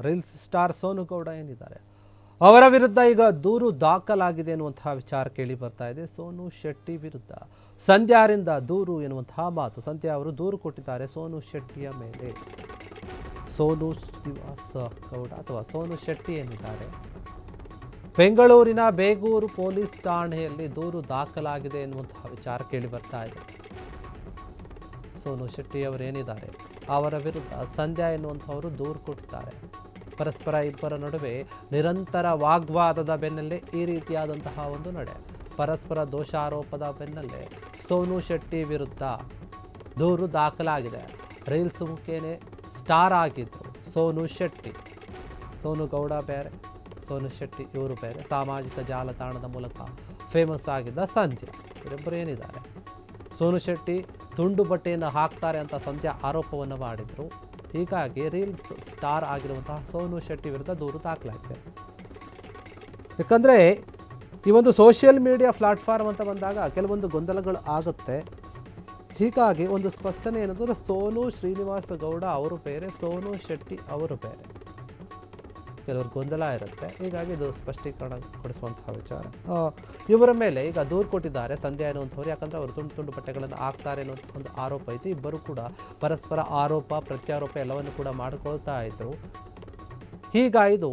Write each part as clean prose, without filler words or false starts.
Reels star Sonu Gowda ಏನಿದ್ದಾರೆ ಅವರ ವಿರುದ್ಧ ಈಗ ದೂರು ದಾಖಲಾಗಿದೆ ಎನ್ನುವಂತಹ ವಿಚಾರ ಕೇಳಿ ಬರ್ತಾ ಇದೆ. ಸೋನು ಶೆಟ್ಟಿ ವಿರುದ್ಧ ಸಂಧ್ಯಾರಿಂದ ದೂರು ಎನ್ನುವಂತಹ ಮಾತು. ಸಂಧ್ಯಾ ಅವರು ದೂರು ಕೊಟ್ಟಿದ್ದಾರೆ ಸೋನು ಶೆಟ್ಟಿಯ ಮೇಲೆ. ಸೋನು ಶ್ರೀನಿವಾಸ ಗೌಡ ಅಥವಾ ಸೋನು ಶೆಟ್ಟಿ ಏನಿದ್ದಾರೆ ಬೆಂಗಳೂರಿನ ಬೇಗೂರು ಪೊಲೀಸ್ ಠಾಣೆಯಲ್ಲಿ ದೂರು ದಾಖಲಾಗಿದೆ ಎನ್ನುವಂತಹ ವಿಚಾರ ಕೇಳಿ ಬರ್ತಾ ಇದೆ. ಸೋನು ಶೆಟ್ಟಿ ಅವರೇನಿದ್ದಾರೆ ಅವರ ವಿರುದ್ಧ ಸಂಧ್ಯಾ ಎನ್ನುವಂಥವರು ದೂರು ಕೊಟ್ಟಿದ್ದಾರೆ. ಪರಸ್ಪರ ಇಬ್ಬರ ನಡುವೆ ನಿರಂತರ ವಾಗ್ವಾದದ ಬೆನ್ನಲ್ಲೇ ಈ ರೀತಿಯಾದಂತಹ ಒಂದು ನಡೆ. ಪರಸ್ಪರ ದೋಷಾರೋಪದ ಬೆನ್ನಲ್ಲೇ ಸೋನು ಶೆಟ್ಟಿ ವಿರುದ್ಧ ದೂರು ದಾಖಲಾಗಿದೆ. ರೀಲ್ಸ್ ಮುಖೇನೆ ಸ್ಟಾರ್ ಆಗಿದ್ದರು ಸೋನು ಶೆಟ್ಟಿ. ಸೋನು ಗೌಡ ಬೇರೆ, ಸೋನು ಶೆಟ್ಟಿ ಇವರು ಬೇರೆ. ಸಾಮಾಜಿಕ ಜಾಲತಾಣದ ಮೂಲಕ ಫೇಮಸ್ ಆಗಿದ್ದ ಸಂಧ್ಯಾ ಇವರಿಬ್ಬರು ಏನಿದ್ದಾರೆ ಸೋನು ಶೆಟ್ಟಿ ತುಂಡು ಬಟ್ಟೆಯನ್ನು ಹಾಕ್ತಾರೆ ಅಂತ ಸಂಧ್ಯಾ ಆರೋಪವನ್ನು ಮಾಡಿದರು. ಹೀಗಾಗಿ ರೀಲ್ಸ್ ಸ್ಟಾರ್ ಆಗಿರುವಂತಹ ಸೋನು ಶೆಟ್ಟಿ ವಿರುದ್ಧ ದೂರು ದಾಖಲಾಗಿದೆ. ಯಾಕಂದರೆ ಈ ಒಂದು ಸೋಷಿಯಲ್ ಮೀಡಿಯಾ ಪ್ಲಾಟ್ಫಾರ್ಮ್ ಅಂತ ಬಂದಾಗ ಕೆಲವೊಂದು ಗೊಂದಲಗಳು ಆಗುತ್ತೆ. ಹೀಗಾಗಿ ಒಂದು ಸ್ಪಷ್ಟನೆ ಏನಂದರೆ ಸೋನು ಶ್ರೀನಿವಾಸ ಗೌಡ ಅವರು ಬೇರೆ, ಸೋನು ಶೆಟ್ಟಿ ಅವರು ಬೇರೆ. ಕೆಲವರು ಗೊಂದಲ ಇರುತ್ತೆ. ಹೀಗಾಗಿ ಇದು ಸ್ಪಷ್ಟೀಕರಣ ಕೊಡಿಸುವಂತಹ ವಿಚಾರ. ಇವರ ಮೇಲೆ ಈಗ ದೂರು ಕೊಟ್ಟಿದ್ದಾರೆ ಸಂಧ್ಯಾ ಎನ್ನುವಂಥವ್ರು. ಯಾಕಂದರೆ ಅವರು ತುಂಡು ತುಂಡು ಬಟ್ಟೆಗಳನ್ನು ಹಾಕ್ತಾರೆ ಅನ್ನುವಂಥ ಒಂದು ಆರೋಪ ಐತಿ. ಇಬ್ಬರು ಕೂಡ ಪರಸ್ಪರ ಆರೋಪ ಪ್ರತ್ಯಾರೋಪ ಎಲ್ಲವನ್ನು ಕೂಡ ಮಾಡಿಕೊಳ್ತಾ ಇದ್ದರು. ಈಗ ಇದು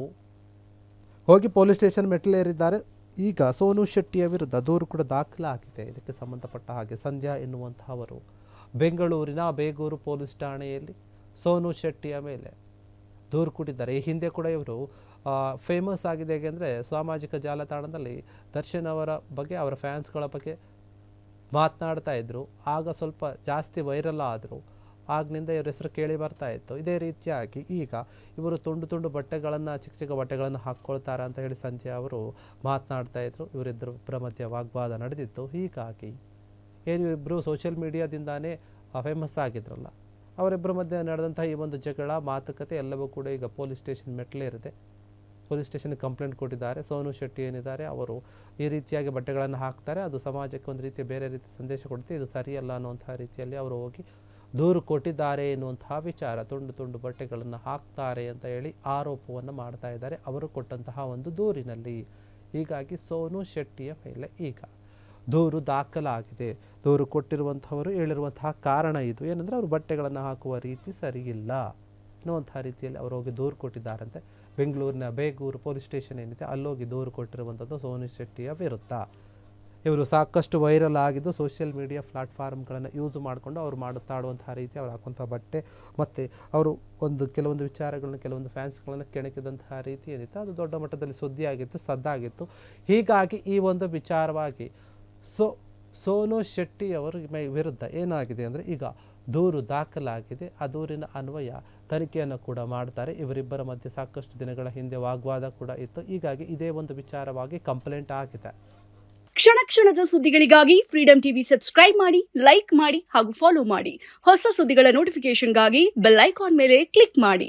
ಹೋಗಿ ಪೊಲೀಸ್ ಸ್ಟೇಷನ್ ಮೆಟ್ಟಿಲೇರಿದ್ದಾರೆ. ಈಗ ಸೋನು ಶೆಟ್ಟಿಯ ವಿರುದ್ಧ ದೂರು ಕೂಡ ದಾಖಲಾಗಿದೆ. ಇದಕ್ಕೆ ಸಂಬಂಧಪಟ್ಟ ಹಾಗೆ ಸಂಧ್ಯಾ ಎನ್ನುವಂಥವರು ಬೆಂಗಳೂರಿನ ಬೇಗೂರು ಪೊಲೀಸ್ ಠಾಣೆಯಲ್ಲಿ ಸೋನು ಶೆಟ್ಟಿಯ ಮೇಲೆ ದೂರು ಕೊಟ್ಟಿದ್ದಾರೆ. ಈ ಹಿಂದೆ ಕೂಡ ಇವರು ಫೇಮಸ್ ಆಗಿದೆ ಹೇಗೆಂದರೆ ಸಾಮಾಜಿಕ ಜಾಲತಾಣದಲ್ಲಿ ದರ್ಶನ್ ಅವರ ಬಗ್ಗೆ, ಅವರ ಫ್ಯಾನ್ಸ್ಗಳ ಬಗ್ಗೆ ಮಾತನಾಡ್ತಾ ಇದ್ದರು. ಆಗ ಸ್ವಲ್ಪ ಜಾಸ್ತಿ ವೈರಲ್ ಆದರು. ಆಗ್ನಿಂದ ಇವ್ರ ಹೆಸರು ಕೇಳಿ ಬರ್ತಾ ಇತ್ತು. ಇದೇ ರೀತಿಯಾಗಿ ಈಗ ಇವರು ತುಂಡು ತುಂಡು ಬಟ್ಟೆಗಳನ್ನು, ಚಿಕ್ಕ ಚಿಕ್ಕ ಬಟ್ಟೆಗಳನ್ನು ಹಾಕ್ಕೊಳ್ತಾರೆ ಅಂತ ಹೇಳಿ ಸಂಧ್ಯಾ ಅವರು ಮಾತನಾಡ್ತಾ ಇದ್ರು. ಇವರಿಬ್ಬರ ಮಧ್ಯೆ ವಾಗ್ವಾದ ನಡೆದಿತ್ತು. ಹೀಗಾಗಿ ಏನು ಇಬ್ಬರು ಸೋಷಿಯಲ್ ಮೀಡಿಯಾದಿಂದಾನೇ ಫೇಮಸ್ ಆಗಿದ್ರಲ್ಲ, ಅವರಿಬ್ಬರ ಮಧ್ಯೆ ನಡೆದಂತಹ ಈ ಒಂದು ಜಗಳ, ಮಾತುಕತೆ ಎಲ್ಲವೂ ಕೂಡ ಈಗ ಪೊಲೀಸ್ ಸ್ಟೇಷನ್ ಮೆಟ್ಟಿಲೇರಿದೆ. ಪೊಲೀಸ್ ಸ್ಟೇಷನ್ಗೆ ಕಂಪ್ಲೇಂಟ್ ಕೊಟ್ಟಿದ್ದಾರೆ. ಸೋನು ಶೆಟ್ಟಿ ಏನಿದ್ದಾರೆ ಅವರು ಈ ರೀತಿಯಾಗಿ ಬಟ್ಟೆಗಳನ್ನು ಹಾಕ್ತಾರೆ, ಅದು ಸಮಾಜಕ್ಕೆ ಒಂದು ರೀತಿ ಬೇರೆ ರೀತಿ ಸಂದೇಶ ಕೊಡುತ್ತೆ, ಇದು ಸರಿಯಲ್ಲ ಅನ್ನುವಂತಹ ರೀತಿಯಲ್ಲಿ ಅವರು ಹೋಗಿ ದೂರು ಕೊಟ್ಟಿದ್ದಾರೆ ಎನ್ನುವಂತಹ ವಿಚಾರ. ತುಂಡು ತುಂಡು ಬಟ್ಟೆಗಳನ್ನು ಹಾಕ್ತಾರೆ ಅಂತ ಹೇಳಿ ಆರೋಪವನ್ನು ಮಾಡ್ತಾ ಇದ್ದಾರೆ ಅವರು ಕೊಟ್ಟಂತಹ ಒಂದು ದೂರಿನಲ್ಲಿ. ಹೀಗಾಗಿ ಸೋನು ಶೆಟ್ಟಿಯ ಮೇಲೆ ಈಗ ದೂರು ದಾಖಲಾಗಿದೆ. ದೂರು ಕೊಟ್ಟಿರುವಂಥವರು ಹೇಳಿರುವಂತಹ ಕಾರಣ ಇದು ಏನಂದರೆ ಅವರು ಬಟ್ಟೆಗಳನ್ನು ಹಾಕುವ ರೀತಿ ಸರಿಯಿಲ್ಲ ಅನ್ನುವಂತಹ ರೀತಿಯಲ್ಲಿ ಅವರು ಹೋಗಿ ದೂರು ಕೊಟ್ಟಿದ್ದಾರಂತೆ. ಬೆಂಗಳೂರಿನ ಬೇಗೂರು ಪೊಲೀಸ್ ಸ್ಟೇಷನ್ ಏನಿದೆ ಅಲ್ಲೋಗಿ ದೂರು ಕೊಟ್ಟಿರುವಂಥದ್ದು ಸೋನು ಶೆಟ್ಟಿಯ ವಿರುದ್ಧ. ಇವರು ಸಾಕಷ್ಟು ವೈರಲ್ ಆಗಿದ್ದು ಸೋಷಿಯಲ್ ಮೀಡಿಯಾ ಪ್ಲಾಟ್ಫಾರ್ಮ್ಗಳನ್ನು ಯೂಸ್ ಮಾಡಿಕೊಂಡು ಅವರು ಮಾತಾಡುವಂತಹ ರೀತಿ, ಅವರು ಹಾಕುವಂಥ ಬಟ್ಟೆ ಮತ್ತು ಅವರು ಕೆಲವೊಂದು ವಿಚಾರಗಳನ್ನು, ಕೆಲವೊಂದು ಫ್ಯಾನ್ಸ್ಗಳನ್ನು ಕೆಣಕಿದಂತಹ ರೀತಿ ಏನಿತ್ತು ಅದು ದೊಡ್ಡ ಮಟ್ಟದಲ್ಲಿ ಸುದ್ದಿಯಾಗಿತ್ತು, ಸದ್ದಾಗಿತ್ತು. ಹೀಗಾಗಿ ಈ ಒಂದು ವಿಚಾರವಾಗಿ ಸೋನು ಶೆಟ್ಟಿ ಅವರ ವಿರುದ್ಧ ಏನಾಗಿದೆ ಅಂದರೆ ಈಗ ದೂರು ದಾಖಲಾಗಿದೆ. ಆ ದೂರಿನ ಅನ್ವಯ ತನಿಖೆಯನ್ನು ಕೂಡ ಮಾಡ್ತಾರೆ. ಇವರಿಬ್ಬರ ಮಧ್ಯೆ ಸಾಕಷ್ಟು ದಿನಗಳ ಹಿಂದೆ ವಾಗ್ವಾದ ಕೂಡ ಇತ್ತು. ಹೀಗಾಗಿ ಇದೇ ಒಂದು ವಿಚಾರವಾಗಿ ಕಂಪ್ಲೇಂಟ್ ಆಗಿದೆ. ಕ್ಷಣ ಕ್ಷಣದ ಸುದ್ದಿಗಳಿಗಾಗಿ ಫ್ರೀಡಂ ಟಿವಿ ಸಬ್ಸ್ಕ್ರೈಬ್ ಮಾಡಿ, ಲೈಕ್ ಮಾಡಿ ಹಾಗೂ ಫಾಲೋ ಮಾಡಿ. ಹೊಸ ಸುದ್ದಿಗಳ ನೋಟಿಫಿಕೇಶನ್ಗಾಗಿ ಬೆಲ್ ಐಕಾನ್ ಮೇಲೆ ಕ್ಲಿಕ್ ಮಾಡಿ.